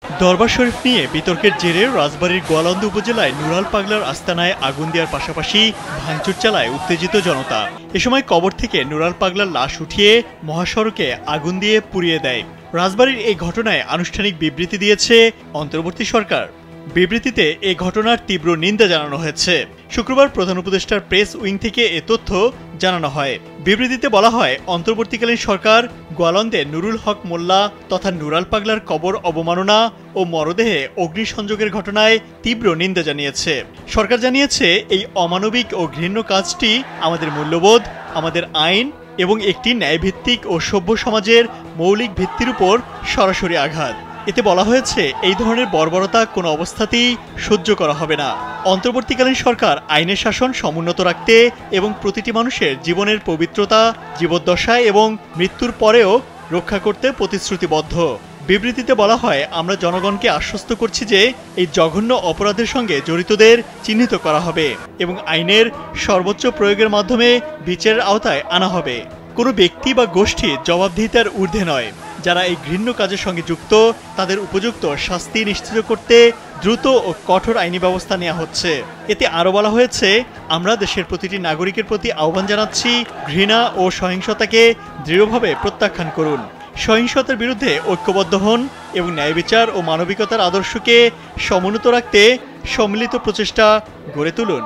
দরবার শরীফ নিয়ে বিতর্কের জেরে রাজবাড়ীর গোয়ালন্দ উপজেলায় নুরাল পাগলার আস্তানায় আগুন দেওয়ার পাশাপাশি ভাঙচুর চালায় উত্তেজিত জনতা। এ সময় কবর থেকে নুরাল পাগলার লাশ উঠিয়ে মহাসড়কে আগুন দিয়ে পুড়িয়ে দেয়। রাজবাড়ীর এই ঘটনায় আনুষ্ঠানিক বিবৃতি দিয়েছে অন্তর্বর্তী সরকার। বিবৃতিতে এ ঘটনার তীব্র নিন্দা জানানো হয়েছে। শুক্রবার প্রধান উপদেষ্টার প্রেস উইং থেকে এ তথ্য জানানো হয়। বিবৃতিতে বলা হয়, অন্তর্বর্তীকালীন সরকার গোয়ালন্দে নুরুল হক মোল্লা তথা নুরাল পাগলার কবর অবমাননা ও মরদেহে অগ্নিসংযোগের ঘটনায় তীব্র নিন্দা জানিয়েছে। সরকার জানিয়েছে, এই অমানবিক ও ঘৃণ্য কাজটি আমাদের মূল্যবোধ, আমাদের আইন এবং একটি ন্যায়ভিত্তিক ও সভ্য সমাজের মৌলিক ভিত্তির উপর সরাসরি আঘাত। এতে বলা হয়েছে, এই ধরনের বর্বরতা কোনো অবস্থাতেই সহ্য করা হবে না। অন্তর্বর্তীকালীন সরকার আইনের শাসন সমুন্নত রাখতে এবং প্রতিটি মানুষের জীবনের পবিত্রতা, জীবদ্দশায় এবং মৃত্যুর পরেও রক্ষা করতে প্রতিশ্রুতিবদ্ধ। বিবৃতিতে বলা হয়, আমরা জনগণকে আশ্বস্ত করছি যে এই জঘন্য অপরাধের সঙ্গে জড়িতদের চিহ্নিত করা হবে এবং আইনের সর্বোচ্চ প্রয়োগের মাধ্যমে বিচারের আওতায় আনা হবে। কোনো ব্যক্তি বা গোষ্ঠী জবাবদিহিতার ঊর্ধ্বে নয়। যারা এই ঘৃণ্য কাজের সঙ্গে যুক্ত তাদের উপযুক্ত শাস্তি নিশ্চিত করতে দ্রুত ও কঠোর আইনি ব্যবস্থা নেওয়া হচ্ছে। এতে আরও বলা হয়েছে, আমরা দেশের প্রতিটি নাগরিকের প্রতি আহ্বান জানাচ্ছি, ঘৃণা ও সহিংসতাকে দৃঢ়ভাবে প্রত্যাখ্যান করুন। সহিংসতার বিরুদ্ধে ঐক্যবদ্ধ হন এবং ন্যায় বিচার ও মানবিকতার আদর্শকে সমুন্নত রাখতে সম্মিলিত প্রচেষ্টা গড়ে তুলুন।